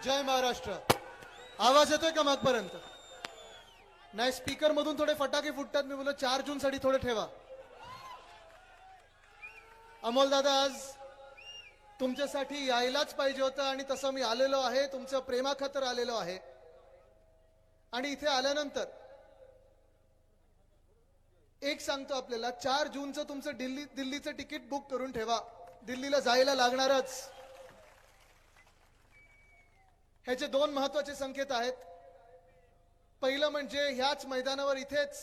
जय महाराष्ट्र. आवाज येतोय का मागपर्यंत? नाही, स्पीकर मधून थोडे फटाके फुटतात. मी बोललो 4 जून साठी थोडे ठेवा. अमोल दादा, आज तुमच्यासाठी यायलाच पाहिजे होतं आणि तसं मी आलेलो आहे. तुमचं प्रेमाखातर आलेलो आहे. आणि इथे आल्यानंतर एक सांगतो आपल्याला, 4 जूनचं तुमचं दिल्लीचं तिकीट बुक करून ठेवा. दिल्लीला जायला लागणारच. ह्याचे 2 महत्वाचे संकेत आहेत. पहिलं म्हणजे ह्याच मैदानावर इथेच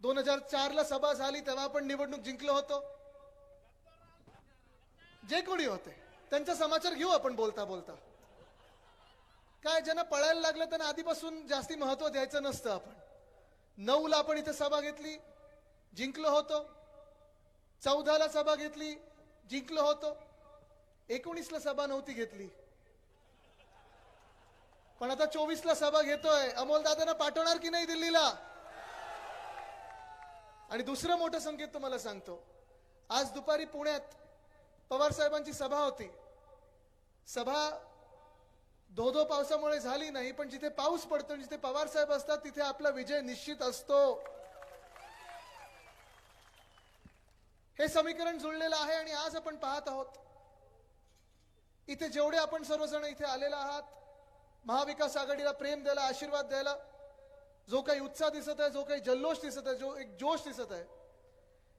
2004 ला सभा झाली, तेव्हा आपण निवडणूक जिंकलो होतो. जे कोणी होते त्यांचा समाचार घेऊ आपण बोलता बोलता. काय ज्यांना पळायला लागलं त्यांना आधीपासून जास्ती महत्व द्यायचं नसतं. आपण 9 ला आपण इथे सभा घेतली, जिंकलो होतो. 14 ला सभा घेतली, जिंकलो होतो. 19 ला सभा नव्हती घेतली, पण आता 24 ला सभा घेतोय. अमोल दादांना पाठवणार की नाही दिल्लीला? आणि दुसरं मोठं संकेत तुम्हाला सांगतो. आज दुपारी पुण्यात पवार साहेबांची सभा होती. सभा धो पावसामुळे झाली नाही, पण जिथे पाऊस पडतो, जिथे पवार साहेब असतात, तिथे आपला विजय निश्चित असतो. हे समीकरण जुळलेलं आहे. आणि आज आपण पाहत आहोत इथे जेवढे आपण सर्वजण इथे आलेला आहात, महाविकास आघाडीला प्रेम द्यायला, आशीर्वाद द्यायला, जो काही उत्साह दिसत आहे, जो काही जल्लोष दिसत आहे, जो एक जोश दिसत आहे,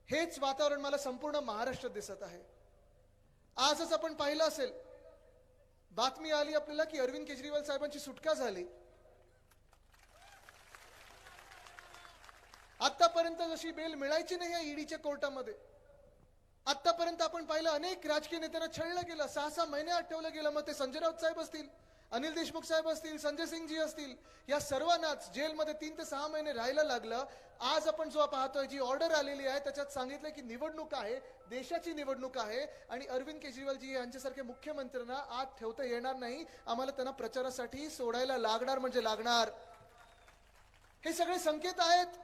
हेच वातावरण मला संपूर्ण महाराष्ट्रात दिसत आहे. आजच आपण पाहिलं असेल, बातमी आली आपल्याला की अरविंद केजरीवाल साहेबांची सुटका झाली. आतापर्यंत जशी बेल मिळायची नाही या ईडीच्या कोर्टामध्ये, आतापर्यंत आपण पाहिलं अनेक राजकीय नेत्यांना छळलं गेलं, 6-6 महिने आत ठेवलं गेलं. मग ते संजय राऊत साहेब असतील, अनिल देशमुख साहेब असतील, संजय सिंगजी असतील, या सर्वांनाच जेलमध्ये 3 ते 6 महिने राहायला लागलं. आज आपण जो पाहतोय, जी ऑर्डर आलेली आहे, त्याच्यात सांगितलं की निवडणूक आहे, देशाची निवडणूक आहे, आणि अरविंद केजरीवालजी यांच्यासारखे मुख्यमंत्र्यांना आत ठेवता येणार नाही. आम्हाला त्यांना प्रचारासाठी सोडायला लागणार म्हणजे लागणार. हे सगळे संकेत आहेत.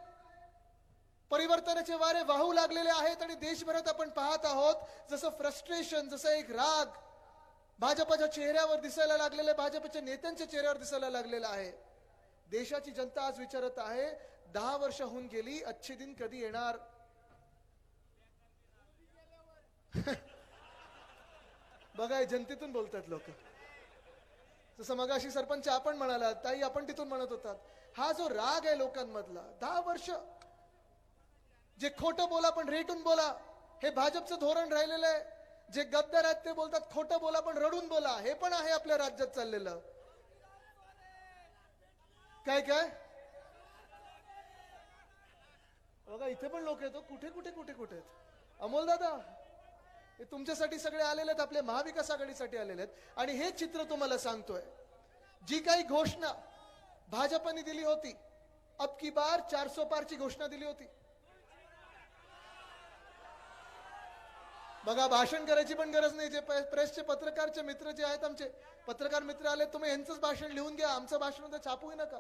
परिवर्तनाचे वारे वाहू लागलेले आहेत. आणि देशभरात आपण पाहत आहोत जसं फ्रस्ट्रेशन, जसं एक राग भाजपच्या चेहऱ्यावर दिसायला लागलेलं आहे, भाजपच्या नेत्यांच्या चेहऱ्यावर दिसायला लागलेला आहे. देशाची जनता आज विचारत आहे, 10 वर्ष होऊन गेली, अच्छे दिन कधी येणार? बघा, जनतेतून बोलतात लोक. जसं मगाशी सरपंच आपण म्हणाला, ताई आपण तिथून म्हणत होतात. हा जो राग आहे लोकांमधला, 10 वर्ष जे खोटं बोला पण रेटून बोला, हे भाजपचं धोरण राहिलेलं आहे. जे गद्दार आहेत ते बोलतात खोटं बोला पण रडून बोला, हे पण आहे आपल्या राज्यात चाललेलं. काय काय बघा, इथे पण लोक येतो, कुठे कुठे कुठे कुठे आहेत. अमोल दादा, हे तुमच्यासाठी सगळे आलेले आहेत, आपल्या महाविकास आघाडीसाठी आलेले आहेत. आणि हे चित्र तुम्हाला सांगतोय, जी काही घोषणा भाजपने दिली होती, अब की बार 400 पारची घोषणा दिली होती. बघा, भाषण करायची पण गरज नाही. जे प्रेसचे पत्रकारचे मित्र जे आहेत, आमचे पत्रकार मित्र आले, तुम्ही यांचंच भाषण लिहून घ्या, आमचं भाषण तर छापूही नका.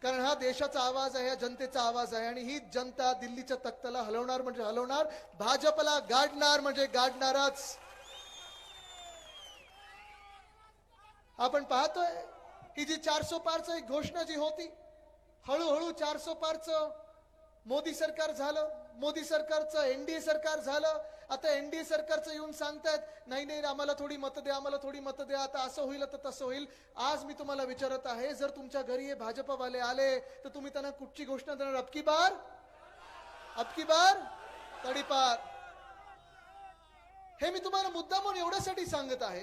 कारण हा देशाचा आवाज आहे, जनतेचा आवाज आहे. आणि ही जनता दिल्लीच्या तख्ताला हलवणार म्हणजे हलवणार, भाजपला गाडणार म्हणजे गाडणारच. आपण पाहतोय ही जी 400 पारचं एक घोषणा जी होती, हळूहळू 400 पारचं मोदी सरकार झालं, मोदी सरकारचं एनडीए सरकार झालं. आता एनडीए सरकारचं येऊन सांगतायत, नाही नाही आम्हाला थोडी मतं द्या, आम्हाला थोडी मतं द्या, आता असं होईल तर तसं होईल. आज मी तुम्हाला विचारत आहे, जर तुमच्या घरी हे भाजपवाले आले तर तुम्ही त्यांना कुठची घोषणा देणार? अबकी बार तडीपार. हे मी तुम्हाला मुद्दामून एवढ्यासाठी सांगत आहे,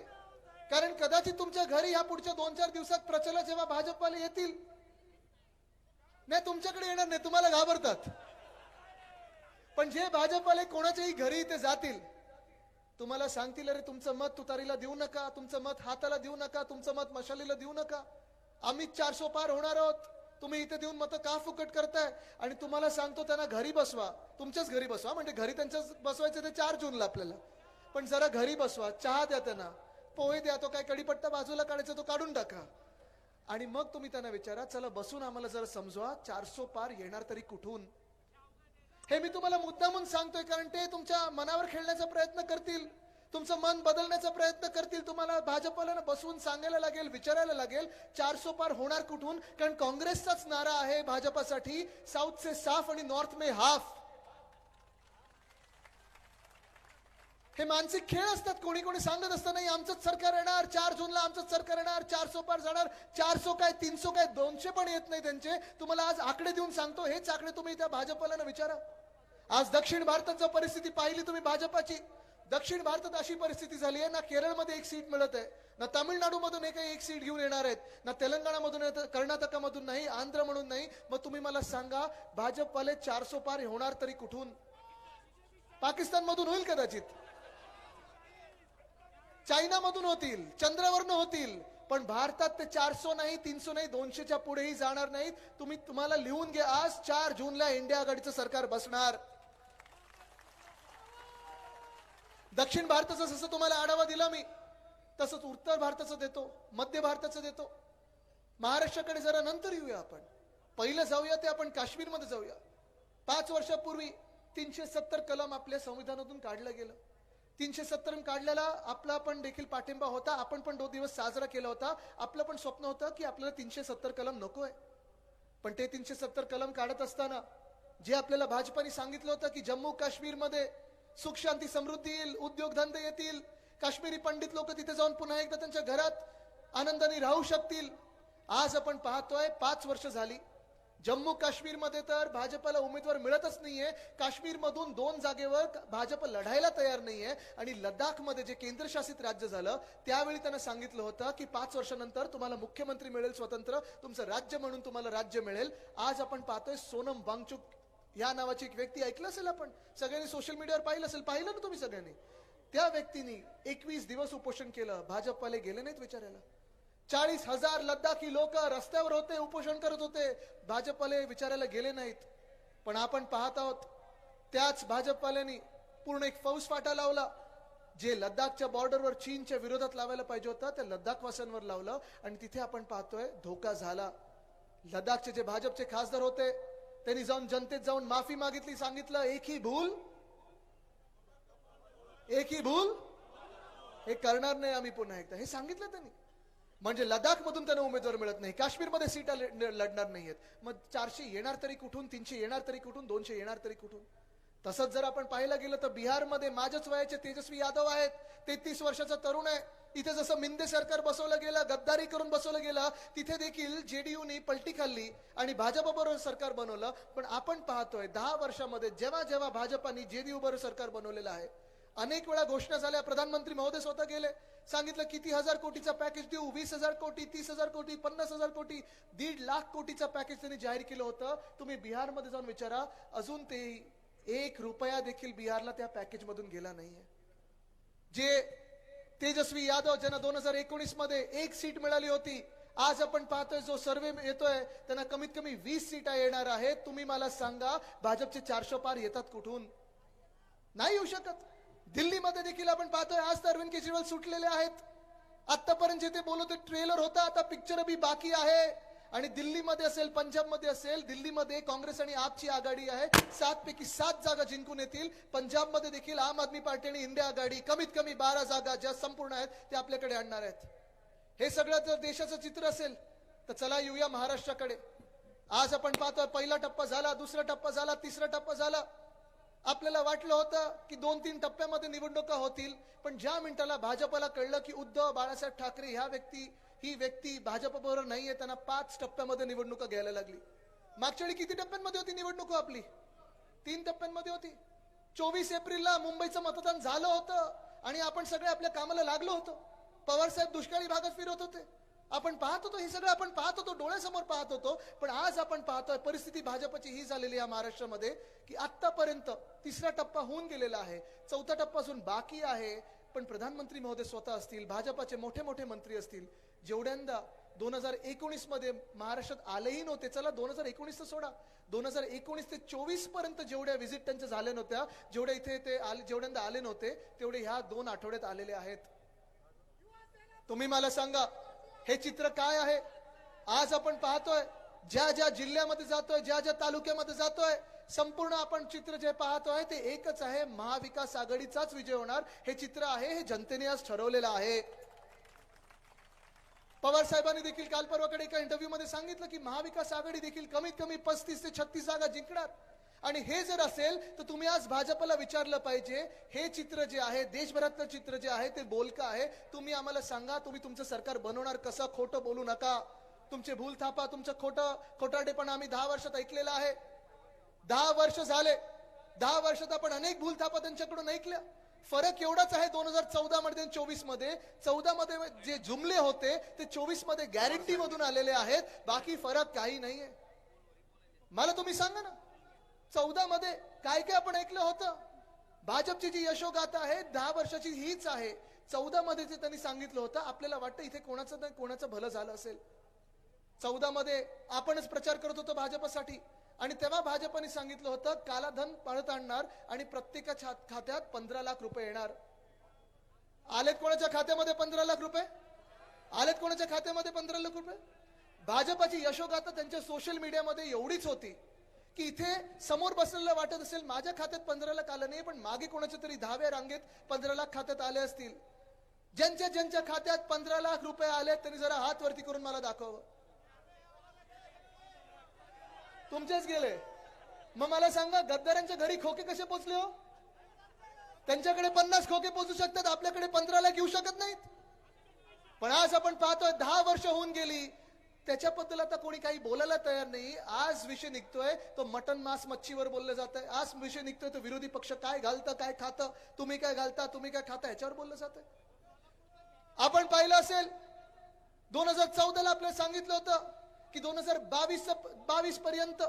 कारण कदाचित तुमच्या घरी ह्या पुढच्या 2-4 दिवसात प्रचाराला जेव्हा भाजपवाले येतील, नाही तुमच्याकडे येणार नाही, तुम्हाला घाबरतात. पण जे भाजपवाले कोणाच्याही घरी इथे जातील, तुम्हाला सांगतील, अरे तुमचं मत तुतारीला देऊ नका, तुमचं मत हाताला देऊ नका, तुमचं मत मशालीला देऊ नका, आम्ही 400 पार होणार आहोत, तुम्ही इथे देऊन मतं का फुकट करताय? आणि तुम्हाला सांगतो, त्यांना घरी बसवा, तुमच्याच घरी बसवा. म्हणजे घरी त्यांच्याच बसवायचं ते 4 जूनला आपल्याला, पण जरा घरी बसवा, चहा द्या त्यांना, पोहे द्या, तो काय कढीपत्ता बाजूला काढायचा तो काढून टाका. आणि मग तुम्ही त्यांना विचारा, चला बसून आम्हाला जरा समजवा, 400 पार येणार तरी कुठून? हे मी तुम्हाला मुद्दामून सांगतोय, कारण ते तुमच्या मनावर खेळण्याचा प्रयत्न करतील. तुमचं मन बदलण्याचा प्रयत्न करतील, तुम्हाला भाजपला बसवून सांगायला लागेल, विचारायला लागेल 400 पार होणार कुठून. कारण काँग्रेसचाच नारा आहे भाजपासाठी, साऊथ से साफ आणि नॉर्थ में हाफ. हे मानसिक खेळ असतात. कोणी कोणी सांगत असतं नाही आमचंच सरकार येणार, 4 जूनला आमचंच सरकार येणार, 400 पार जाणार. 400 काय 300 काय 200 पण येत नाही त्यांचे. तुम्हाला आज आकडे देऊन सांगतो, हेच आकडे तुम्ही त्या भाजपला विचारा. आज दक्षिण भारतात जर परिस्थिती पाहिली तुम्ही भाजपाची, दक्षिण भारतात अशी परिस्थिती झाली आहे, ना केरळमध्ये एक सीट मिळत आहे, ना तामिळनाडूमधून एक सीट घेऊन येणार आहेत, ना तेलंगणामधून, कर्नाटकामधून नाही, आंध्र म्हणून नाही. मग तुम्ही मला सांगा भाजपवाले 400 पार होणार तरी कुठून? पाकिस्तानमधून होईल कदाचित, चायनामधून होतील, चंद्रावरनं होतील, पण भारतात ते 400 नाही, 300 नाही, 200च्या पुढेही जाणार नाहीत. तुम्हाला लिहून घ्या, आज 4 जूनला इंडिया आघाडीचं सरकार बसणार. दक्षिण भारताचा जसं तुम्हाला आढावा दिला मी, तसंच उत्तर भारताचं देतो, मध्य भारताचं देतो. महाराष्ट्राकडे जरा नंतर येऊया. आपण पहिलं जाऊया ते आपण काश्मीरमध्ये जाऊया. 5 वर्षापूर्वी 370 कलम आपल्या संविधानातून काढलं गेलं. 370 काढल्याला आपला पण देखील पाठिंबा होता. आपण पण 2 दिवस साजरा केला होता. आपलं पण स्वप्न होतं की आपल्याला 370 कलम नकोय. पण ते 370 कलम काढत असताना जे आपल्याला भाजपाने सांगितलं होतं की जम्मू काश्मीरमध्ये सुख शांती समृद्धी येईल, उद्योगधंदे येतील, काश्मीरी पंडित लोक तिथे जाऊन पुन्हा एकदा त्यांच्या घरात आनंदाने राहू शकतील. आज आपण पाहतोय 5 वर्ष झाली, जम्मू काश्मीरमध्ये तर भाजपला उमेदवार मिळतच नाहीये. काश्मीरमधून 2 जागेवर भाजप लढायला तयार नाहीये. आणि लडाखमध्ये जे केंद्रशासित राज्य झालं त्यावेळी त्यांना सांगितलं होतं की 5 वर्षानंतर तुम्हाला मुख्यमंत्री मिळेल, स्वतंत्र तुमचं राज्य म्हणून तुम्हाला राज्य मिळेल. आज आपण पाहतोय सोनम वांगचुक या नावाची एक व्यक्ती, ऐकलं असेल आपण सगळ्यांनी, सोशल मीडियावर पाहिलं असेल, पाहिलं ना तुम्ही सगळ्यांनी. त्या व्यक्तीने 21 दिवस उपोषण केलं. भाजपवाले गेले नाहीत विचारायला. 40,000 लद्दाखी लोक रस्त्यावर होते, उपोषण करत होते, भाजपवाले विचारायला गेले नाहीत. पण आपण पाहत आहोत त्याच भाजपवाल्यांनी पूर्ण एक फौज फाटा लावला. जे लद्दाखच्या बॉर्डरवर चीनच्या विरोधात लावायला पाहिजे होता त्या लद्दाखवासियांवर लावलं. आणि तिथे आपण पाहतोय धोका झाला. लद्दाखचे जे भाजपचे खासदार होते त्यांनी जाऊन जनतेत जाऊन माफी मागितली, सांगितलं एक ही भूल हे करणार नाही आम्ही पुन्हा एकदा, हे सांगितलं त्यांनी. म्हणजे लडाख मधून त्यांना उमेदवार मिळत नाही, काश्मीरमध्ये सीटा लढणार नाहीयेत. मग 400 येणार तरी कुठून, 300 येणार तरी कुठून, 200 येणार तरी कुठून? तसंच जर आपण पाहायला गेलं तर बिहारमध्ये माझ्याच वयाचे तेजस्वी यादव आहेत, 33 वर्षाचा तरुण आहे. इथे जसं मिंदे सरकार बसवलं गेलं, गद्दारी करून बसवलं गेलं, तिथे देखील जेडीयूने पलटी खाल्ली आणि भाजपबरोबर सरकार बनवलं. पण आपण पाहतोय 10 वर्षामध्ये जेव्हा जेव्हा भाजपाने जेडीयू बरोबर सरकार बनवलेलं आहे, अनेक वेळा घोषणा झाल्या. प्रधानमंत्री महोदय स्वतः गेले, सांगितलं किती हजार कोटीचा पॅकेज देऊ, 20,000 कोटी, 30,000 कोटी, 50,000 कोटी, 1.5 लाख कोटीचा पॅकेज त्यांनी जाहीर केलं होतं. तुम्ही बिहारमध्ये जाऊन विचारा, अजून ते 1 रुपया देखील बिहारला त्या पॅकेज मधून गेला नाहीये. जे तेजस्वी यादव ज्यांना 2019 मध्ये 1 सीट मिळाली होती, आज आपण पाहतोय जो सर्वे येतोय त्यांना कमीत कमी 20 सीटा येणार आहेत. तुम्ही मला सांगा भाजपचे 400 पार येतात कुठून? नाही येऊ शकत. दिल्लीमध्ये देखील आपण पाहतोय आज तर अरविंद केजरीवाल सुटलेले आहेत. आतापर्यंत जे ते बोलत होते ट्रेलर होता, आता पिक्चर अभी बाकी आहे. आणि दिल्लीमध्ये असेल, पंजाबमध्ये असेल, दिल्लीमध्ये काँग्रेस आणि आपची आघाडी आहे, 7 पैकी 7 जागा जिंकून येतील. पंजाबमध्ये देखील आम आदमी पार्टी आणि इंडिया आघाडी कमीत कमी 12 जागा ज्या संपूर्ण आहेत ते आपल्याकडे आणणार आहेत. हे सगळं जर देशाचं चित्र असेल तर चला येऊया महाराष्ट्राकडे. आज आपण पाहतोय पहिला टप्पा झाला, दुसरा टप्पा झाला, तिसरा टप्पा झाला. आपल्याला वाटलं होतं की 2-3 टप्प्यामध्ये निवडणुका होतील, पण ज्या मिनिटाला भाजपला कळलं की उद्धव बाळासाहेब ठाकरे ही व्यक्ती भाजपबरोबर नाहीये, त्यांना 5 टप्प्यामध्ये निवडणुका घ्यायला लागली. मागच्या वेळी किती टप्प्यांमध्ये होती निवडणूक आपली? 3 टप्प्यांमध्ये होती. 24 एप्रिलला मुंबईचं मतदान झालं होतं आणि आपण सगळे आपल्या कामाला लागलो होतो. पवार साहेब दुष्काळी भागात फिरत होते. आपण पाहत होतो, हे सगळं आपण पाहत होतो, डोळ्यासमोर पाहत होतो. पण आज आपण पाहतोय परिस्थिती भाजपची ही झालेली आहे महाराष्ट्रामध्ये की आतापर्यंत 3रा टप्पा होऊन गेलेला आहे, 4था टप्पा अजून बाकी आहे. पण प्रधानमंत्री महोदय स्वतः असतील, भाजपाचे मोठे मोठे मंत्री असतील, जेवढ्यांदा 2019 मध्ये महाराष्ट्रात आलेही नव्हते. चला 2019 सोडा, 2019 ते 24 पर्यंत जेवढ्या व्हिजिट त्यांच्या झाल्या नव्हत्या, जेवढ्या इथे ते जेवढ्यांदा आले नव्हते तेवढे ह्या 2 आठवड्यात आलेले आहेत. तुम्ही मला सांगा हे चित्र काय आहे? आज आपण पाहतोय ज्या ज्या जिल्ह्यामध्ये जातोय, ज्या ज्या तालुक्यामध्ये जातोय, संपूर्ण आपण चित्र जे पाहतो आहे ते एकच आहे, महाविकास आघाडीचाच विजय होणार हे चित्र आहे, हे जनतेने आज ठरवलेलं आहे. पवार साहेबांनी देखील काल परवाकडे एका इंटरव्ह्यू मध्ये सांगितलं की महाविकास आघाडी देखील कमीत कमी 35 ते 36 जागा जिंकणार. आणि हे जर असेल तर तुम्ही आज भाजपला विचारलं पाहिजे, हे चित्र जे आहे, देशभरातलं चित्र जे आहे ते बोलकं आहे. तुम्ही आम्हाला सांगा, तुम्ही तुमचं सरकार बनवणार कसं? खोटं बोलू नका. तुमचे भूलथापा, तुमचं खोटारडेपणा आम्ही 10 वर्षात ऐकलेलं आहे. 10 वर्ष झाले. 10 वर्षात आपण अनेक भूलथापा त्यांच्याकडून ऐकल्या. फरक एवढाच आहे 2014 मध्ये आणि 24 मध्ये. 14 मध्ये जे जुमले होते ते 24 मध्ये गॅरंटी मधून आलेले आहेत. बाकी फरक काही नाहीये. मला तुम्ही सांगा ना, 14 मध्ये काय काय आपण ऐकलं होतं? भाजपची जी यशोगाथा आहे 10 वर्षाची हीच आहे. 14 मध्ये जे त्यांनी सांगितलं होतं, आपल्याला वाटतं इथे कोणाचं नाही कोणाचं भलं झालं असेल. 14 मध्ये आपणच प्रचार करत होतो भाजपसाठी आणि तेव्हा भाजपने सांगितलं होतं कालाधन परत आणणार आणि प्रत्येकाच्या खात्यात 15 लाख रुपये येणार. आलेत कोणाच्या खात्यामध्ये 15 लाख रुपये? आलेत कोणाच्या खात्यामध्ये 15 लाख रुपये? भाजपची यशोगाथा त्यांच्या सोशल मीडियामध्ये एवढीच होती की इथे समोर बसलेला वाटत असेल माझ्या खात्यात 15 लाख आलं नाही, पण मागे कोणाच्या तरी 10व्या रांगेत 15 लाख खात्यात आले असतील. ज्यांच्या खात्यात 15 लाख रुपये आले त्यांनी जरा हात वरती करून मला दाखव. तुमचेच गेले. मग मला सांगा, गद्दारांच्या घरी खोके कसे पोचले हो? त्यांच्याकडे 50 खोके पोचू शकतात, आपल्याकडे 15 लाख येऊ शकत नाहीत. पण आज आपण पाहतोय 10 वर्ष होऊन गेली, त्याच्याबद्दल आता कोणी काही बोलायला तयार नाही. आज विषय निघतोय तो मटन मांस मच्छीवर बोललं जात आहे. आज विषय निघतोय तो विरोधी पक्ष काय घालतं काय खातं, तुम्ही काय घालता तुम्ही काय खाता, याच्यावर बोललं जात आहे. आपण पाहिलं असेल 2014ला आपल्याला सांगितलं होतं की 2022 पर्यंत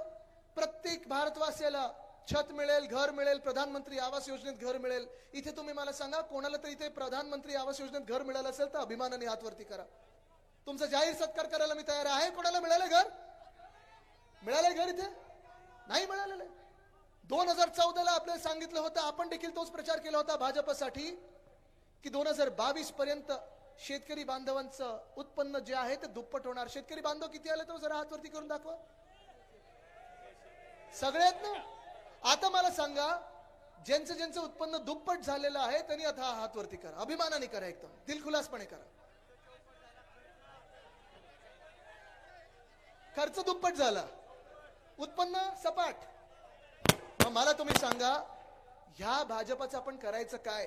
प्रत्येक भारतवासियाला छत मिळेल, घर मिळेल, प्रधानमंत्री आवास योजनेत घर मिळेल. इथे तुम्ही मला सांगा, कोणाला तरी इथे प्रधानमंत्री आवास योजनेत घर मिळालं असेल तर अभिमानाने हात वरती करा. तुमचा जाहीर सत्कार करायला मी तयार आहे. कोणाला मिळालं घर? मिळालंय घर? इथे नाही मिळालेलं. 2014ला आपल्याला सांगितलं होतं, आपण देखील तोच प्रचार केला होता भाजपसाठी की 2022 पर्यंत शेतकरी बांधवांचं उत्पन्न जे आहे ते दुप्पट होणार. शेतकरी बांधव किती आले तर जरा हात वरती करून दाखवा. सगळ्यात ना. आता मला सांगा, ज्यांचं उत्पन्न दुप्पट झालेलं आहे त्यांनी आता हात वरती करा. अभिमानाने करा, एकदम दिलखुलासपणे करा. खर्च दुप्पट झाला, उत्पन्न सपाट. मग मला तुम्ही सांगा, ह्या भाजपाचं आपण करायचं काय?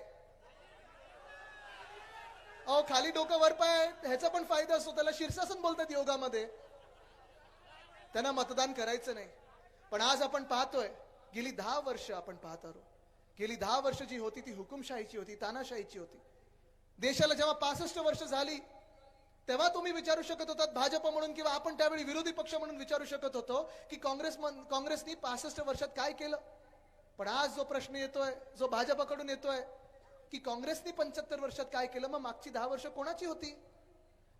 अहो, खाली डोकं वर पाय ह्याचा पण फायदा असतो. त्याला शीर्षासन बोलतात योगामध्ये. त्यांना मतदान करायचं नाही. पण आज आपण पाहतोय, गेली 10 वर्ष आपण पाहत आहोत, गेली 10 वर्ष जी होती ती हुकुमशाहीची होती, तानाशाहीची होती. देशाला जेव्हा 65 वर्ष झाली तेव्हा तुम्ही विचारू शकत होतात भाजप म्हणून, किंवा आपण त्यावेळी विरोधी पक्ष म्हणून विचारू शकत होतो की काँग्रेसनी 65 वर्षात काय केलं. पण आज जो प्रश्न येतोय, जो भाजपकडून येतोय की काँग्रेसनी 75 वर्षात काय केलं, मग मागची 10 वर्ष कोणाची होती?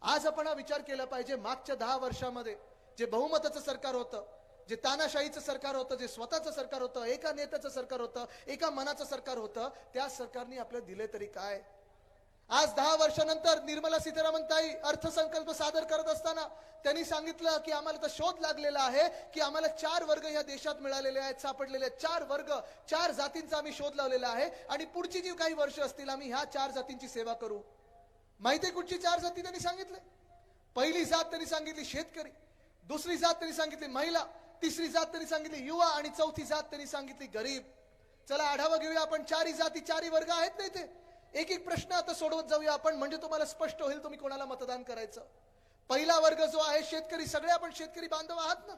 आज आपण हा विचार केला पाहिजे. मागच्या 10 वर्षामध्ये जे बहुमताचं सरकार होतं, जे तानाशाहीचं सरकार होतं, जे स्वतःचं सरकार होतं, एका नेत्याचं सरकार होतं, एका मनाचं सरकार होतं, त्या सरकारने आपल्याला दिले तरी काय? आज 10 वर्षानंतर निर्मला सीतारामन ताई अर्थसंकल्प सादर करत असताना त्यांनी सांगितलं की आम्हाला तर शोध लागलेला आहे की आम्हाला 4 वर्ग या देशात मिळालेले आहेत, सापडलेले आहेत. 4 वर्ग, 4 जातींचा आम्ही शोध लावलेला आहे आणि पुढची जी काही वर्ष असतील आम्ही ह्या 4 जातींची सेवा करू. माहितीये कुठची 4 जाती त्यांनी सांगितले? पहिली जात त्यांनी सांगितली शेतकरी, दुसरी जात त्यांनी सांगितली महिला, तिसरी जात त्यांनी सांगितली युवा आणि चौथी जात त्यांनी सांगितली गरीब. चला आढावा घेऊया आपण. 4 जाती, 4 वर्ग आहेत ना इथे. एक एक प्रश्न आता सोडवत जाऊया आपण, म्हणजे तुम्हाला स्पष्ट होईल तुम्ही कोणाला मतदान करायचं. पहिला वर्ग जो आहे शेतकरी, सगळे आपण शेतकरी बांधव आहात ना.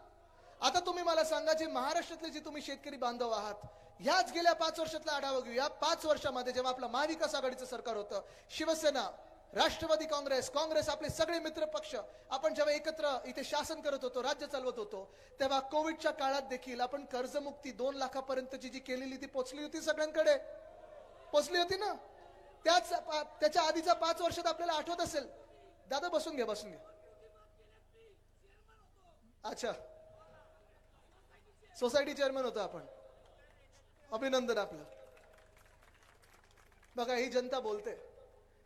आता तुम्ही मला सांगा, जे महाराष्ट्रातले जे तुम्ही शेतकरी बांधव आहात, ह्याच गेल्या 5 वर्षातला आढावा घेऊया. 5 वर्षामध्ये जेव्हा आपलं महाविकास आघाडीचं सरकार होतं, शिवसेना, राष्ट्रवादी काँग्रेस आपले सगळे मित्र पक्ष, आपण जेव्हा एकत्र इथे शासन करत होतो, राज्य चालवत होतो, तेव्हा कोविडच्या काळात देखील आपण कर्जमुक्ती 2 लाखापर्यंतची जी केलेली ती पोचली होती, सगळ्यांकडे पोचली होती ना. त्याच्या आधीचा 5 वर्षात आपल्याला आठवत असेल. दादा बसून घ्या. अच्छा, सोसायटी चेअरमन होता आपण. अभिनंदन आपलं. बघा, ही जनता बोलते.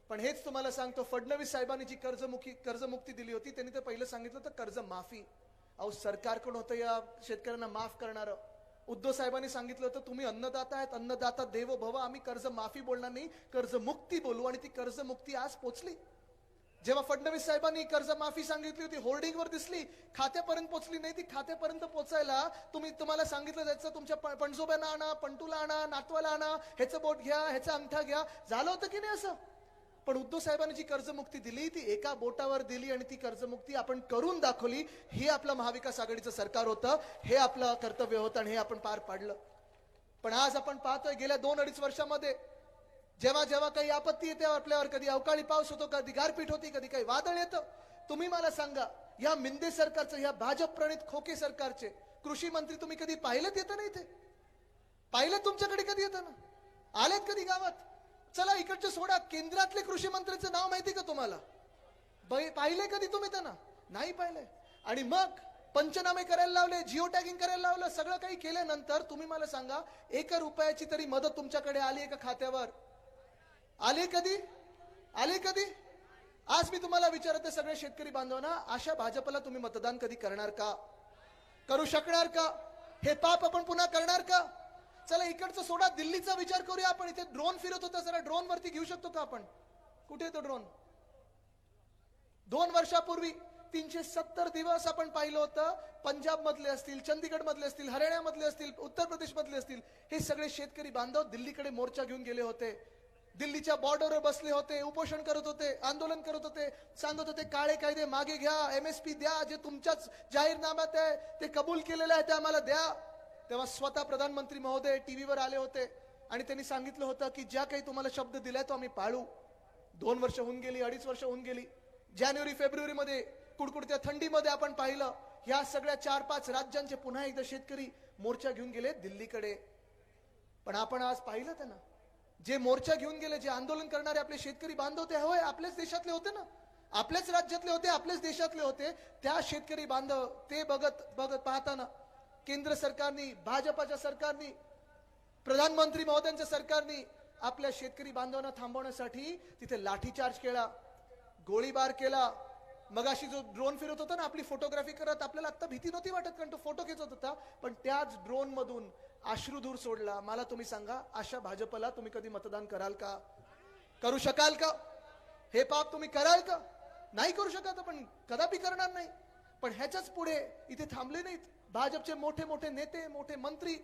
पण हेच तुम्हाला सांगतो, फडणवीस साहेबांनी जी कर्जमुक्ती दिली होती, त्यांनी तर पहिलं सांगितलं होतं कर्ज माफी. अहो, सरकार कोण होतं या शेतकऱ्यांना माफ करणार? उद्धव साहेबांनी सांगितलं होतं तुम्ही अन्नदाता आहेत, अन्नदाता देवो भव. आम्ही कर्ज माफी बोलणार नाही, कर्जमुक्ती बोलू. आणि ती कर्जमुक्ती आज पोचली. जेव्हा फडणवीस साहेबांनी कर्जमाफी सांगितली होती, होर्डिंगवर दिसली, खात्यापर्यंत पोचली नाही. ती खात्यापर्यंत पोचायला तुम्हाला सांगितलं जायचं तुमच्या पणजोब्यांना आणा, पंटूला आणा, नातवाला आणा, ह्याचं बोट घ्या, ह्याचा अंगठा घ्या. झालं होतं की नाही असं? पण उद्धव साहेबांनी जी कर्जमुक्ती दिली ती एका बोटावर दिली आणि ती कर्जमुक्ती आपण करून दाखवली. हे आपलं महाविकास आघाडीचं सरकार होतं, हे आपलं कर्तव्य होतं आणि हे आपण पार पाडलं. पण आज आपण पाहतोय गेल्या 2-2.5 वर्षामध्ये जेव्हा जेव्हा काही आपत्ती येते आपल्यावर, कधी अवकाळी पाऊस होतो, कधी गारपीट होती, कधी काही वादळ येतं, तुम्ही मला सांगा या मिंदे सरकारचं, या भाजप प्रणित खोके सरकारचे कृषी मंत्री तुम्ही कधी पाहिलेत येतं नाही? ते पाहिलेत तुमच्याकडे कधी येतं ना? आलेत कधी गावात? चला इकडचे सोडा, केंद्रातले कृषी मंत्र्यांचं नाव माहिती का तुम्हाला? पाहिले कधी तुम्ही त्यांना? नाही पाहिले. आणि मग पंचनामे करायला लावले, जिओ टॅगिंग करायला लावलं, सगळं काही केल्यानंतर तुम्ही मला सांगा 1 रुपयाची तरी मदत तुमच्याकडे आली आहे का खात्यावर? आले कधी? आले कधी? आज मी तुम्हाला विचारते सगळे शेतकरी बांधवांना, अशा भाजपला तुम्ही मतदान कधी करणार का? करू शकणार का? हे पाप आपण पुन्हा करणार का? चला इकडचं सोडा, दिल्लीचा विचार करूया आपण. इथे ड्रोन फिरत होता, जरा ड्रोन वरती घेऊ शकतो का आपण? कुठे तो ड्रोन? 2 वर्षापूर्वी 370 दिवस आपण पाहिलं होतं. पंजाब मधले असतील, चंदीगड मधले असतील, हरियाणा मधले असतील, उत्तर प्रदेश मधले असतील, हे सगळे शेतकरी बांधव दिल्लीकडे मोर्चा घेऊन गेले होते. दिल्लीच्या बॉर्डरवर बसले होते, उपोषण करत होते, आंदोलन करत होते, सांगत होते काळे कायदे मागे घ्या, MSP द्या, जे तुमच्याच जाहीरनाम्यात आहे ते कबूल केलेलं आहे ते आम्हाला द्या. तेव्हा स्वतः प्रधानमंत्री महोदय टीव्हीवर आले होते आणि त्यांनी सांगितलं होतं की ज्या काही तुम्हाला शब्द दिलाय तो आम्ही पाळू. 2 वर्ष होऊन गेली, 2.5 वर्ष होऊन गेली. जानेवारी फेब्रुवारी मध्ये कुडकुडत्या थंडीमध्ये आपण पाहिलं ह्या सगळ्या 4-5 राज्यांचे पुन्हा एकदा शेतकरी मोर्चा घेऊन गेले दिल्लीकडे. पण आपण आज पाहिलं त्यांना, जे मोर्चा घेऊन गेले, जे आंदोलन करणारे आपले शेतकरी बांधव ते होय आपल्याच देशातले होते ना, आपल्याच राज्यातले होते, आपल्याच देशातले होते. त्या शेतकरी बांधव ते बघत पाहताना केंद्र सरकारनी, भाजपाच्या सरकारनी, प्रधानमंत्री महोदयांच्या सरकारनी आपल्या शेतकरी बांधवांना थांबवण्यासाठी तिथे लाठीचार्ज केला, गोळीबार केला. मगाशी जो ड्रोन फिरत होता ना आपली फोटोग्राफी करत, आपल्याला आता भीती नव्हती वाटत कारण तो फोटो खेचत होता, पण त्याच ड्रोन मधून अश्रुधूर सोडला. मला तुम्ही सांगा, अशा भाजपला तुम्ही कधी मतदान कराल का? करू शकाल का? हे पाप तुम्ही कराल का? नाही करू शकत, आपण कदापि करणार नाही. पण ह्याच्याच पुढे इथे थांबले नाहीत. भाजपचे मोठे मोठे नेते, मोठे मंत्री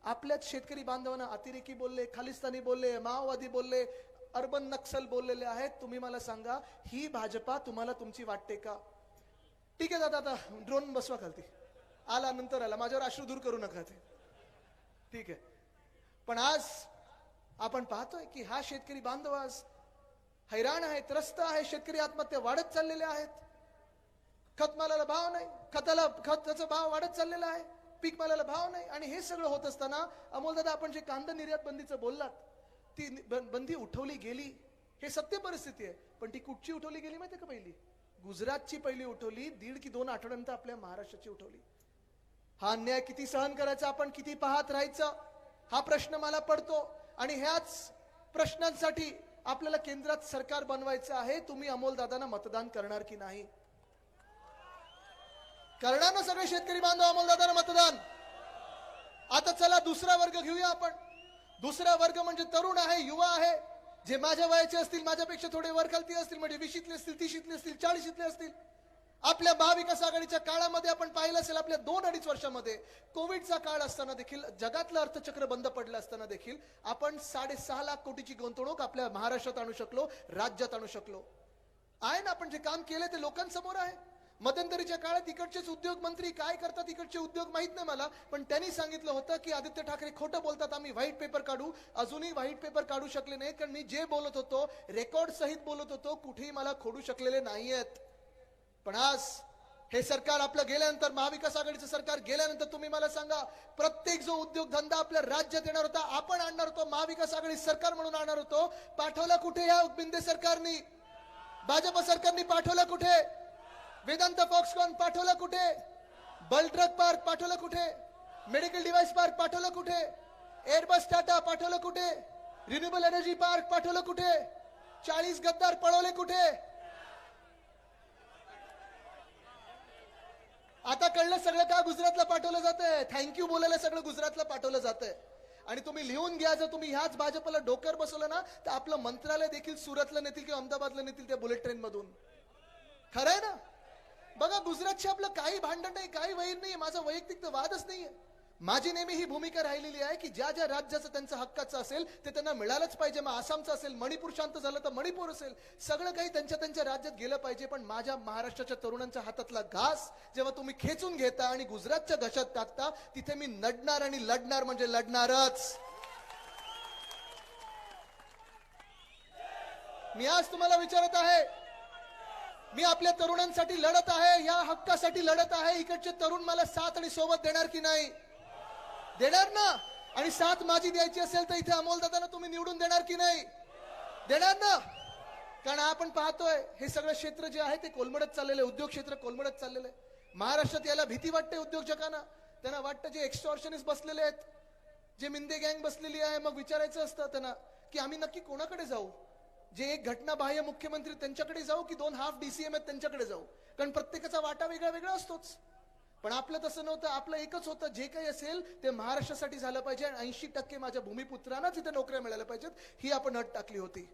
आपल्याच शेतकरी बांधवांना अतिरेकी बोलले, खालिस्तानी बोलले, माओवादी बोलले, अर्बन नक्सल बोललेले आहेत. तुम्ही मला सांगा, ही भाजपा तुम्हाला तुमची वाटते का? ठीक आहे दादा, आता ड्रोन बसवा खालती, आला नंतर आला, माझ्यावर अश्रुधूर करू नका ते, ठीक आहे. पण आज आपण पाहतोय की हा शेतकरी बांधव आज हैराण आहे, त्रस्त आहे. शेतकरी आत्महत्या वाढत चाललेल्या आहेत. खतमालाला भाव नाही, खताचा भाव वाढत चाललेला आहे, पीक मालाला भाव नाही. आणि हे सगळं होत असताना अमोलदादा, आपण जे कांदा निर्यात बंदीचं बोललात, ती बंदी उठवली गेली, हे सत्य परिस्थिती आहे. पण ती कुठची उठवली गेली माहिती का? पहिली गुजरातची पहिली उठवली, 1.5 की 2 आठवड्यानंतर आपल्या महाराष्ट्राची उठवली. हा अन्याय किती सहन करायचा, आपण किती पाहत राहायचं, हा प्रश्न मला पडतो. आणि ह्याच प्रश्नांसाठी आपल्याला केंद्रात सरकार बनवायचं आहे. तुम्ही अमोलदादांना मतदान करणार की नाही? करणार ना सगळे शेतकरी बांधव अमोलदादांना मतदान? आता चला दुसरा वर्ग घेऊया आपण. दुसरा वर्ग म्हणजे तरुण आहे, युवा आहे, जे माझ्या वयाचे असतील, माझ्यापेक्षा थोडे वर खालती असतील, म्हणजे 20शीतले असतील, 30शीतले असतील, 40शीतले असतील. आपल्या महाविकास आघाडीच्या काळामध्ये आपण पाहिलं असेल, आपल्या 2-2.5 वर्षामध्ये कोविडचा काळ असताना देखील, जगातलं अर्थचक्र बंद पडलं असताना देखील आपण 6.5 लाख कोटीची गुंतवणूक आपल्या महाराष्ट्रात आणू शकलो, राज्यात आणू शकलो. आहे ना, आपण जे काम केले ते लोकांसमोर आहे. मध्यंतरीच्या काळात इकडचेच उद्योग मंत्री काय करतात, इकडचे उद्योग माहित नाही मला, पण त्यांनी सांगितलं होतं की आदित्य ठाकरे खोटं बोलतात, आम्ही व्हाईट पेपर काढू. अजूनही व्हाईट पेपर काढू शकले नाहीत, कारण मी जे बोलत होतो, रेकॉर्ड सहित बोलत होतो, कुठेही मला खोडू शकलेले नाहीयेत. पण आज हे सरकार आपलं गेल्यानंतर, महाविकास आघाडीचं सरकार गेल्यानंतर, तुम्ही मला सांगा, प्रत्येक जो उद्योगधंदा आपल्या राज्यात येणार होता, आपण आणणार होतो, महाविकास आघाडी सरकार म्हणून आणणार होतो, पाठवला कुठे या बिंदे सरकारनी? भाजप सरकारनी पाठवला कुठे? वेदांत फॉक्सकॉन पाठवलं कुठे? बल्ट्रक पार्क पाठवलं कुठे? मेडिकल डिव्हाइस पार्क पाठवलं कुठे? एअरबस टाटा पाठवलं कुठे? रिन्युएबल एनर्जी पार्क पाठवलं कुठे? 40 गद्दार पळवले कुठे? आता कळलं सगळं का गुजरातला पाठवलं जातंय. थँक्यू बोलायला सगळं गुजरातला पाठवलं जातंय. आणि तुम्ही लिहून घ्या, जर तुम्ही ह्याच भाजपला डोक्यावर बसवलं ना तर आपलं मंत्रालय देखील सुरतला नेतील किंवा अहमदाबादला नेतील त्या बुलेट ट्रेन मधून. खरंय ना. बघा, गुजरातशी आपलं काही भांडण नाही, काही वैर नाही, माझा वैयक्तिक वादच नाहीये. माझी नेहमी ही भूमिका राहिलेली आहे की ज्या ज्या राज्याचं त्यांचं हक्काचं असेल ते त्यांना मिळालंच पाहिजे. मग आसामचं असेल, मणिपूर शांत झालं तर मणिपूर असेल, सगळं काही त्यांच्या त्यांच्या राज्यात गेलं पाहिजे. पण माझ्या महाराष्ट्राच्या तरुणांच्या हातातला घास जेव्हा तुम्ही खेचून घेता आणि गुजरातच्या घशात टाकता, तिथे मी नडणार आणि लढणार म्हणजे लढणारच. मी आज तुम्हाला विचारत आहे, मी आपल्या तरुणांसाठी लढत आहे, या हक्कासाठी लढत आहे. इकडचे तरुण मला साथ आणि सोबत देणार की नाही? देणार ना. आणि साथ माझी द्यायची असेल तर इथे अमोल दादांना तुम्ही निवडून देणार की नाही? देणार ना. कारण आपण पाहतोय हे सगळं क्षेत्र जे आहे ते कोलमडत चाललेलं आहे. उद्योग क्षेत्र कोलमडत चाललेलं आहे. महाराष्ट्रात याला भीती वाटते उद्योजकांना. त्यांना वाटतं जे एक्स्टॉर्शनिस्ट बसलेले आहेत, जे मिंदे गँग बसलेली आहे, मग विचारायचं असतं त्यांना की आम्ही नक्की कोणाकडे जाऊ. जे एक घटना बाह्य मुख्यमंत्री त्यांच्याकडे जाऊ की 2 हाफ DCM आहेत त्यांच्याकडे जाऊ. कारण प्रत्येकाचा वाटा वेगळा वेगळा असतोच. पण आपलं तसं नव्हतं. आपलं एकच होतं, जे काही असेल ते महाराष्ट्रासाठी झालं पाहिजे आणि 80% माझ्या भूमिपुत्रांना तिथे नोकऱ्या मिळाल्या पाहिजेत, ही आपण अट टाकली होती.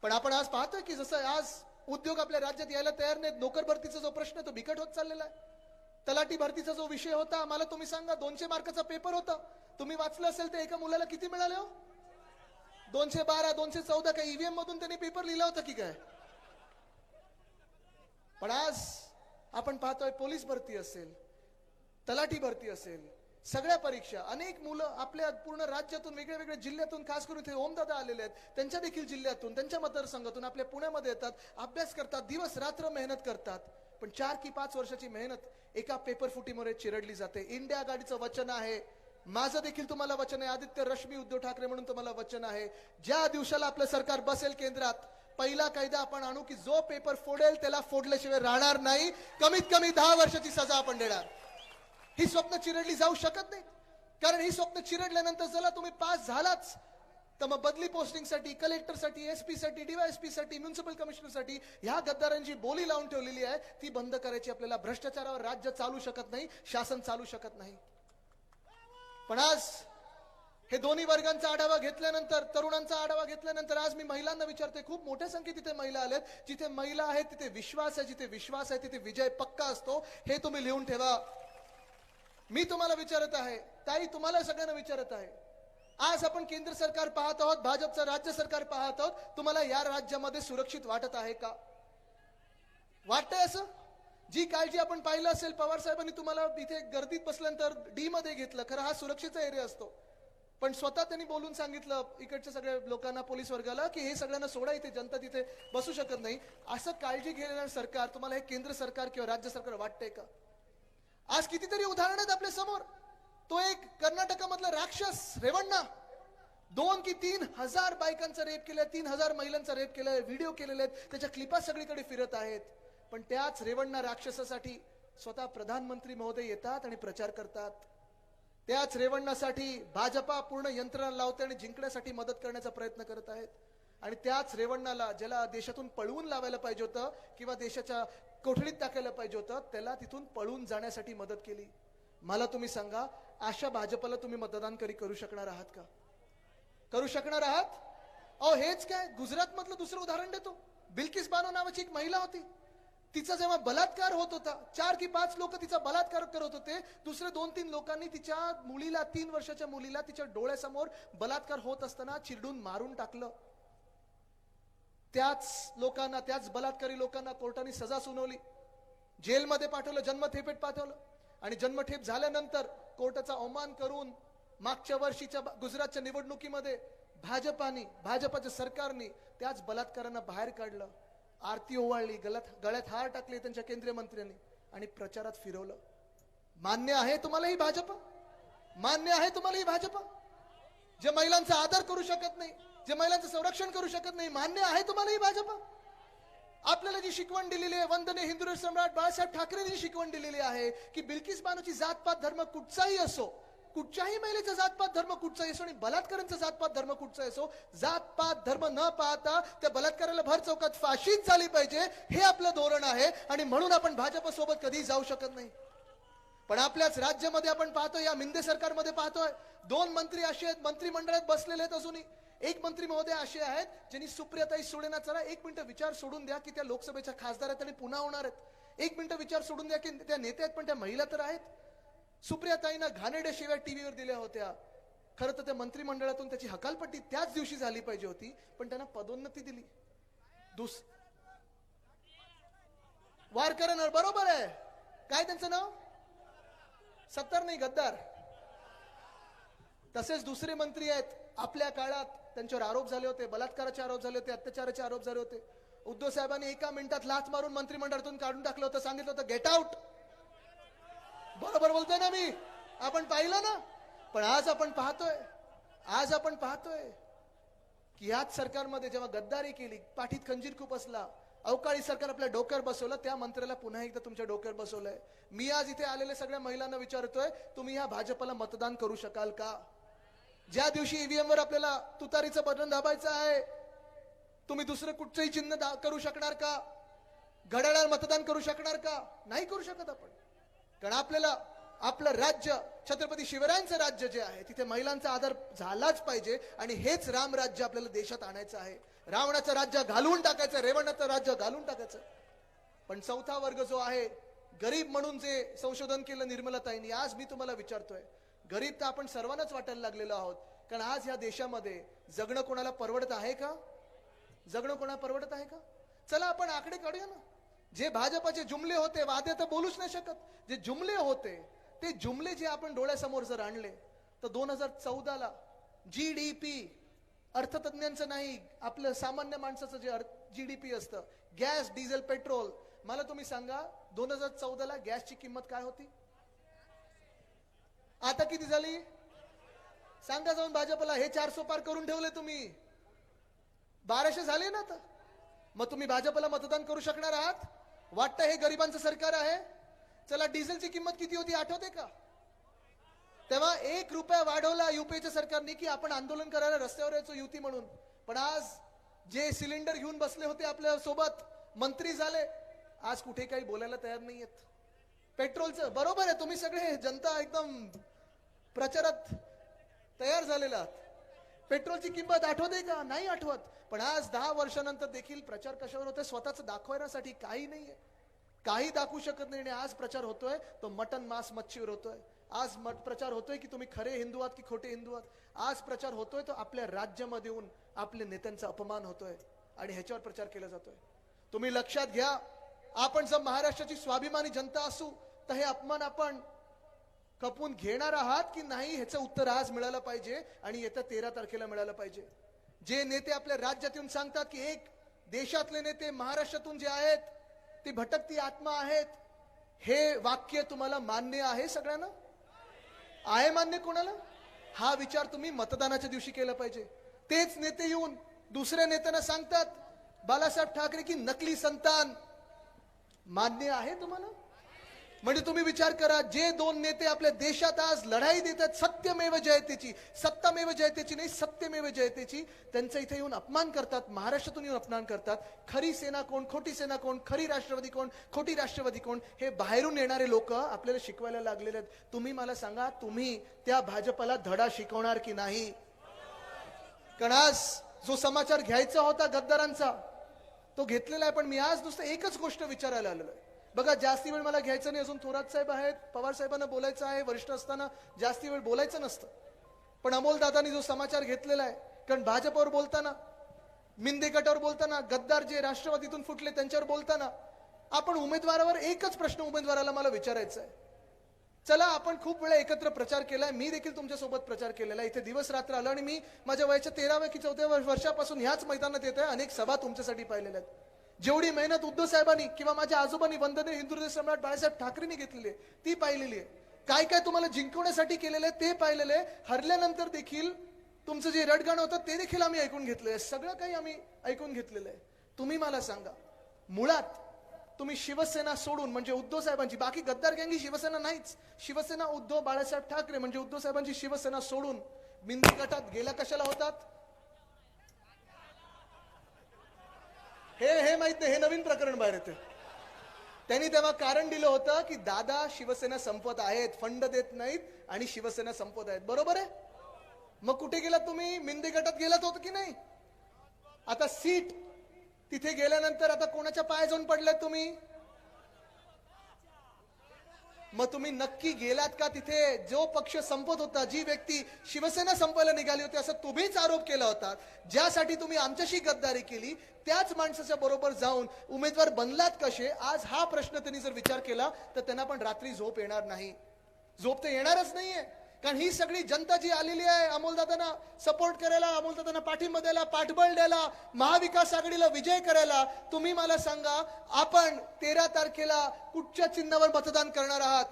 पण आपण आज पाहतोय की जसं आज उद्योग आपल्या राज्यात यायला तयार नाहीत. नोकर भरतीचा जो प्रश्न आहे तो बिकट होत चाललेला आहे. तलाठी भरतीचा जो विषय होता, मला तुम्ही सांगा, 200 मार्काचा पेपर होता. तुम्ही वाचलं असेल तर एका मुलाला किती मिळाले हो? 212, 214. काय ईव्हीएम मधून त्यांनी पेपर लिहिला होता की काय? पण आज आपण पाहतोय पोलीस भरती असेल, तलाठी भरती असेल, सगळ्या परीक्षा, अनेक मुलं आपल्या पूर्ण राज्यातून, वेगळ्या वेगळ्या जिल्ह्यातून, खास करून इथे ओमदादा आलेले आहेत, त्यांच्या देखील जिल्ह्यातून, त्यांच्या मतदारसंघातून आपल्या पुण्यामध्ये येतात, अभ्यास करतात, दिवस रात्र मेहनत करतात. पण 4 की 5 वर्षाची मेहनत एका पेपर फुटीमुळे चिरडली जाते. इंडिया आघाडीचं वचन आहे, माझं देखील तुम्हाला वचन आहे, आदित्य रश्मी उद्धव ठाकरे म्हणून तुम्हाला वचन आहे, ज्या दिवसाला आपलं सरकार बसेल केंद्रात, पहिला कायदा आपण आणू की जो पेपर फोडेल त्याला फोडल्याशिवाय राहणार नाही. कमीत कमी 10 वर्षाची सजा आपण देणार. ही स्वप्न चिरडली जाऊ शकत नाही. कारण ही स्वप्न चिरडल्यानंतर जरा तुम्ही पास झालाच तर मग बदली पोस्टिंगसाठी, कलेक्टरसाठी, SP साठी, DYSP साठी, म्युनिसिपल कमिशनरसाठी ह्या गद्दारांची बोली लावून ठेवलेली आहे ती बंद करायची. आपल्याला भ्रष्टाचारावर राज्य चालू शकत नाही, शासन चालू शकत नाही. पण आज हे दोन्ही वर्गांचा आढावा घेतल्यानंतर, तरुणांचा आढावा घेतल्यानंतर आज मी महिलांना विचारते, खूप मोठ्या संख्येत तिथे महिला आल्यात. जिथे महिला आहेत तिथे विश्वास आहे, जिथे विश्वास आहे तिथे विजय पक्का असतो. हे तुम्ही लिहून ठेवा. मी तुम्हाला विचारत आहे, ताई तुम्हाला सगळ्यांना विचारत आहे, आज आपण केंद्र सरकार पाहत आहोत, भाजपचं राज्य सरकार पाहत आहोत, तुम्हाला या राज्यामध्ये सुरक्षित वाटत आहे का? वाटतंय असं? जी काळजी आपण पाहिलं असेल, पवार साहेबांनी तुम्हाला इथे गर्दीत बसल्यानंतर D मध्ये घेतलं. खरं हा सुरक्षेचा एरिया असतो, पण स्वतः त्यांनी बोलून सांगितलं इकडच्या सगळ्या लोकांना, पोलीस वर्गाला, की हे सगळ्यांना सोडा, इथे जनता तिथे बसू शकत नाही. असं काळजी घेणारं सरकार तुम्हाला हे केंद्र सरकार किंवा राज्य सरकार वाटतंय का? आज कितीतरी उदाहरण आहेत आपल्या समोर. तो एक कर्नाटकामधला राक्षस रेवण्णा, 2 की 3 हजार बायकांचा रेप केलाय, 3000 महिलांचा रेप केलाय, व्हिडिओ केलेले आहेत, त्याच्या क्लिपा सगळीकडे फिरत आहेत. पण त्याच रेवण्णा राक्षसासाठी स्वतः प्रधानमंत्री महोदय येतात आणि प्रचार करतात. त्याच रेवण्णासाठी भाजपा पूर्ण यंत्रणा लावते आणि जिंकण्यासाठी मदत करण्याचा प्रयत्न करत आहेत. आणि त्याच रेवण्णाला, ज्याला देशातून पळवून लावायला पाहिजे होतं किंवा देशाच्या कोठडीत टाकायला पाहिजे होतं, त्याला तिथून पळून जाण्यासाठी मदत केली. मला तुम्ही सांगा, अशा भाजपला तुम्ही मतदान करू शकणार आहात का? करू शकणार आहात? अहो हेच काय, गुजरात मधलं दुसरं उदाहरण देतो. बिल्किस बानो नावाची एक महिला होती. तिचा जेव्हा बलात्कार होत होता, 4 की 5 लोक तिचा बलात्कार करत होते. दुसरे 2-3 लोकांनी तिच्या मुलीला, 3 वर्षाच्या मुलीला तिच्या डोळ्यासमोर बलात्कार होत असताना चिरडून मारून टाकलं. त्याच लोकांना, त्याच बलात्कारी लोकांना कोर्टाने सजा सुनावली, जेलमध्ये पाठवलं, जन्मठेपेत पाठवलं. आणि जन्मठेप झाल्यानंतर कोर्टाचा अवमान करून मागच्या वर्षीच्या गुजरातच्या निवडणुकीमध्ये भाजपाच्या सरकारने त्याच बलात्कारांना बाहेर काढलं, आरती ओवाळली, गळ्यात हार टाकले त्यांच्या केंद्रीय मंत्र्यांनी आणि प्रचारात फिरवलं. मान्य आहे तुम्हाला ही भाजप? मान्य आहे तुम्हाला ही भाजप? जे महिलांचा आदर करू शकत नाही, जे महिलांचं संरक्षण करू शकत नाही, मान्य आहे तुम्हाला ही भाजप? आपल्याला जी शिकवण दिलेली आहे, वंदनीय हिंदू सम्राट बाळासाहेब ठाकरेंनी जी शिकवण दिलेली आहे की बिल्किस बानोची जातपात धर्म कुठचाही असो, कुठच्याही महिलेचा जातपात धर्म कुठचाही असो आणि बलात्कारांचा जातपात धर्म कुठचाही असो, जातपात धर्म न पाहता त्या बलात्काराला भर चौकात फाशीच झाली पाहिजे, हे आपलं धोरण आहे. आणि म्हणून आपण भाजपसोबत कधी जाऊ शकत नाही. पण आपल्याच राज्यामध्ये आपण पाहतोय, या मिंदे सरकारमध्ये पाहतोय, 2 मंत्री असे आहेत मंत्रिमंडळात बसलेले आहेत. अजूनही एक मंत्री महोदय असे आहेत ज्यांनी सुप्रियाताई सुळेंना, चला 1 मिनिट विचार सोडून द्या की त्या लोकसभेच्या खासदार आहेत आणि पुन्हा होणार आहेत. 1 मिनिट विचार सोडून द्या की त्या नेत्या आहेत पण त्या महिला तर आहेत. सुप्रियाताईंना घाणेरड्या शिव्या टीव्हीवर दिल्या होत्या. खरं तर त्या मंत्रिमंडळातून त्याची हकालपट्टी त्याच दिवशी झाली पाहिजे होती, पण त्यांना पदोन्नती दिली. वारकरन बरोबर आहे. काय त्यांचं नाव? सत्तार नाही, गद्दार. तसेच दुसरे मंत्री आहेत, आपल्या काळात त्यांच्यावर आरोप झाले होते, बलात्काराचे आरोप झाले होते, अत्याचाराचे आरोप झाले होते. उद्धव साहेबांनी एका मिनिटात लाथ मारून मंत्रिमंडळातून काढून टाकलं होतं, सांगितलं होतं गेट आउट. बरोबर बोलतोय ना मी? आपण पाहिलं ना? पण आज आपण पाहतोय की याच सरकारमध्ये जेव्हा गद्दारी केली, पाठीत खंजीर खूप असला, अवकाळी सरकार आपल्या डोक्यावर बसवलं, त्या मंत्र्याला पुन्हा एकदा तुमच्या डोक्यावर बसवलंय. मी आज इथे आलेल्या सगळ्या महिलांना विचारतोय, तुम्ही ह्या भाजपला मतदान करू शकाल का? ज्या दिवशी ईव्हीएम वर आपल्याला तुतारीचं बटन दाबायचं आहे, तुम्ही दुसरं कुठचंही चिन्ह करू शकणार का? घड्याळावर मतदान करू शकणार का? नाही करू शकत आपण. कारण आपल्याला आपलं राज्य, छत्रपती शिवरायांचं राज्य जे आहे, तिथे महिलांचा आदर झालाच पाहिजे. आणि हेच राम राज्य आपल्याला देशात आणायचं आहे. रावणाचं राज्य घालवून टाकायचं, रेवणाचं राज्य घालून टाकायचं. पण चौथा वर्ग जो आहे, गरीब म्हणून जे संशोधन केलं निर्मलाताईंनी, आज मी तुम्हाला विचारतोय, गरीब तर आपण सर्वांनाच वाटायला लागलेलो आहोत. कारण आज ह्या देशामध्ये जगणं कोणाला परवडत आहे का? जगणं कोणाला परवडत आहे का? चला आपण आकडे काढूया ना. जे भाजपाचे जुमले होते, वादे तर बोलूच नाही शकत, जे जुमले होते ते जुमले जे आपण डोळ्यासमोर जर आणले तर 2014ला जीडीपी, अर्थतज्ञांचं नाही, आपलं सामान्य माणसाचं जे जीडीपी असतं, गॅस, डिझेल, पेट्रोल, मला तुम्ही सांगा 2014ला गॅसची किंमत काय होती? आता किती झाली? सांगा जाऊन भाजपला. हे 400 पार करून ठेवले तुम्ही, 1200 झाले ना. आता मग तुम्ही भाजपला मतदान करू शकणार आहात? वाटतं हे गरिबांचं सरकार आहे? चला, डिझेलची किंमत किती होती आठवते का? तेव्हा 1 रुपया वाढवला युपीच्या सरकारने की आपण आंदोलन करायला रस्त्यावर यायचो युती म्हणून. पण आज जे सिलेंडर घेऊन बसले होते आपल्या सोबत, मंत्री झाले, आज कुठे काही बोलायला तयार नाहीयेत. पेट्रोलचं बरोबर आहे, तुम्ही सगळे जनता एकदम प्रचारात तयार झालेला आहात. पेट्रोलची किंमत आठवते का? नाही आठवत. पण आज 10 वर्षानंतर देखील प्रचार कशावर होतोय? स्वतःच दाखवण्यासाठी. काही नाहीये, काही दाखवू शकत नाही. आणि आज प्रचार होतोय तो मटन, मांस, मच्छीवर होतोय. आज प्रचार होतोय की तुम्ही खरे हिंदू आहात की खोटे हिंदू आहात. आज प्रचार होतोय तो आपल्या राज्यामध्ये येऊन आपल्या नेत्यांचा अपमान होतोय आणि ह्याच्यावर प्रचार केला जातोय. तुम्ही लक्षात घ्या, आपण जर महाराष्ट्राची स्वाभिमानी जनता असू तर हे अपमान आपण खपून घेणार आहात की नाही, ह्याचं उत्तर आज मिळालं पाहिजे आणि येत्या 13 तारखेला मिळालं पाहिजे. जे नेते आपल्या राज्यात येऊन सांगतात की एक देशातले नेते महाराष्ट्रातून जे आहेत ती भटकती आत्मा आहेत, हे वाक्य तुम्हाला मान्य आहे? सगळ्यांना आहे मान्य? कोणाला? हा विचार तुम्ही मतदानाच्या दिवशी केला पाहिजे. तेच नेते येऊन दुसऱ्या नेत्यांना सांगतात बाळासाहेब ठाकरे की नकली संतान. मान्य आहे तुम्हाला? म्हणजे तुम्ही विचार करा, जे 2 नेते आपल्या देशात आज लढाई देतात सत्यमेव जयतेची, सत्तामेव जयतेची नाही, सत्यमेव जयतेची, त्यांचा इथे येऊन अपमान करतात, महाराष्ट्रातून येऊन अपमान करतात. खरी सेना कोण, खोटी सेना कोण, खरी राष्ट्रवादी कोण, खोटी राष्ट्रवादी कोण, हे बाहेरून येणारे लोक आपल्याला शिकवायला लागलेले आहेत. तुम्ही मला सांगा, तुम्ही त्या भाजपला धडा शिकवणार की नाही? कारण आज जो समाचार घ्यायचा होता गद्दारांचा तो घेतलेला आहे. पण मी आज नुसतं एकच गोष्ट विचारायला आलेलो आहे. बघा, जास्ती वेळ मला घ्यायचं नाही. अजून थोरात साहेब आहेत, पवार साहेबांना बोलायचं आहे. वरिष्ठ असताना जास्ती वेळ बोलायचं नसतं. पण अमोल दादांनी जो समाचार घेतलेला आहे, कारण भाजपवर बोलताना, मिंदे गटावर बोलताना, गद्दार जे राष्ट्रवादीतून फुटले त्यांच्यावर बोलताना, आपण उमेदवारावर एकच प्रश्न उमेदवाराला मला विचारायचा आहे. चला, आपण खूप वेळा एकत्र प्रचार केलाय, मी देखील तुमच्यासोबत प्रचार केलेला आहे. इथे दिवस रात्र आलो आणि मी माझ्या वयाच्या 13व्या की 14व्या वर्षापासून ह्याच मैदानात येत आहे. अनेक सभा तुमच्यासाठी पाहिलेल्या आहेत. जेवढी मेहनत उद्धव साहेबांनी किंवा माझ्या आजोबांनी, वंदनीय हिंदू सम्राट बाळासाहेब ठाकरेंनी घेतलेली आहे ती पाहिलेली आहे. काय काय तुम्हाला जिंकवण्यासाठी केलेलं आहे ते पाहिलेलं आहे. हरल्यानंतर देखील तुमचं जे रडगाणं होतं ते देखील आम्ही ऐकून घेतलंय. सगळं काही आम्ही ऐकून घेतलेलं आहे. तुम्ही मला सांगा, मुळात तुम्ही शिवसेना सोडून म्हणजे उद्धव साहेबांची, बाकी गद्दार गँग ही शिवसेना नाहीच, शिवसेना उद्धव बाळासाहेब ठाकरे म्हणजे उद्धव साहेबांची शिवसेना सोडून बिंदी गटात गेल्या कशाला होतात हे माहित नाही, हे नवीन प्रकरण बाहेर येते. त्यांनी तेव्हा कारण दिलं होतं की दादा शिवसेना संपत आहेत, फंड देत नाहीत आणि शिवसेना संपत आहेत. बरोबर आहे. मग कुठे गेलात तुम्ही? मिंदी गटात गेलात होत की नाही? आता सीट तिथे गेल्यानंतर आता कोणाच्या पाय जाऊन पडलात तुम्ही? मग तुम्ही नक्की गेलात का तिथे? जो पक्ष संपत होता, जी व्यक्ती शिवसेना संपायला निघाली होती असं तुम्हीच आरोप केला होता, ज्यासाठी तुम्ही आमच्याशी गद्दारी केली, त्याच माणसाच्या बरोबर जाऊन उमेदवार बनलात कसे? आज हा प्रश्न त्यांनी जर विचार केला तर त्यांना पण रात्री झोप येणार नाही. झोप तर येणारच नाहीये. कारण ही सगळी जनता जी आलेली आहे अमोलदादांना सपोर्ट करायला, अमोलदादांना पाठिंबा द्यायला, पाठबळ द्यायला, महाविकास आघाडीला विजय करायला, तुम्ही मला सांगा आपण 13 तारखेला कुठच्या चिन्हावर मतदान करणार आहात?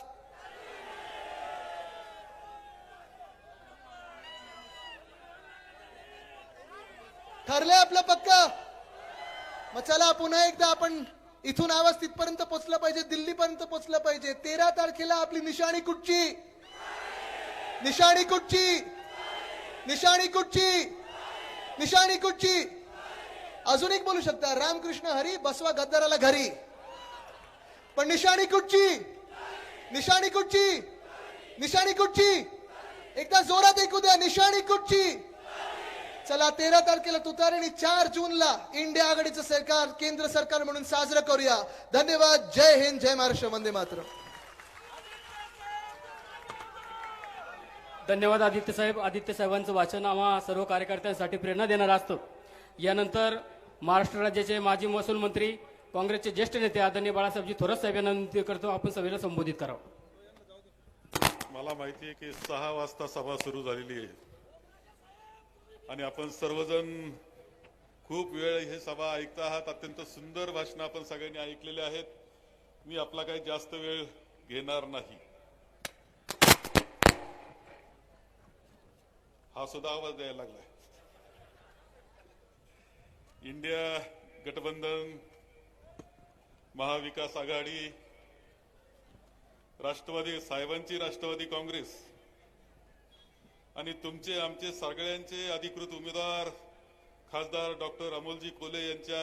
ठरलंय आपलं पक्का? मग चला पुन्हा एकदा आपण इथून आवाज तिथपर्यंत पोहोचला पाहिजे, दिल्लीपर्यंत पोहोचला पाहिजे. 13 तारखेला आपली निशाणी कुठची? निशाणी कुठची? निशाणी कुठची? निशाणी कुठची? अजून एक बोलू शकता, रामकृष्ण हरी बसवा गद्दाराला घरी. पण निशाणी कुठची? निशाणी कुठची? निशाणी कुठची? एकदा जोरात ऐकू द्या, निशाणी कुठची? चला 13 तारखेला तुतारी आणि 4 जूनला इंडिया आघाडीचं सरकार केंद्र सरकार म्हणून साजरं करूया. धन्यवाद. जय हिंद, जय महाराष्ट्र, वंदे मातरम. धन्यवाद आदित्य साहेब. आदित्य साहेबांचं वाचन आम्हा सर्व कार्यकर्त्यांसाठी प्रेरणा देणारं असतं. यानंतर महाराष्ट्र राज्याचे माजी महसूल मंत्री काँग्रेसचे ज्येष्ठ नेते आदरणीय बाळासाहेबजी थोरात साहेब यांना विनंती करतो आपण सभेला संबोधित करावं. मला माहिती आहे की 6 वाजता सभा सुरू झालेली आहे आणि आपण सर्वजण खूप वेळ ही सभा ऐकता आहात. अत्यंत सुंदर भाषणं आपण सगळ्यांनी ऐकलेले आहेत. मी आपला काही जास्त वेळ घेणार नाही. हा सुद्धा आवाज द्यायला लागलाय. इंडिया गठबंधन, महाविकास आघाडी, राष्ट्रवादी साहेबांची राष्ट्रवादी काँग्रेस आणि तुमचे आमचे सगळ्यांचे अधिकृत उमेदवार खासदार डॉक्टर अमोलजी कोल्हे यांच्या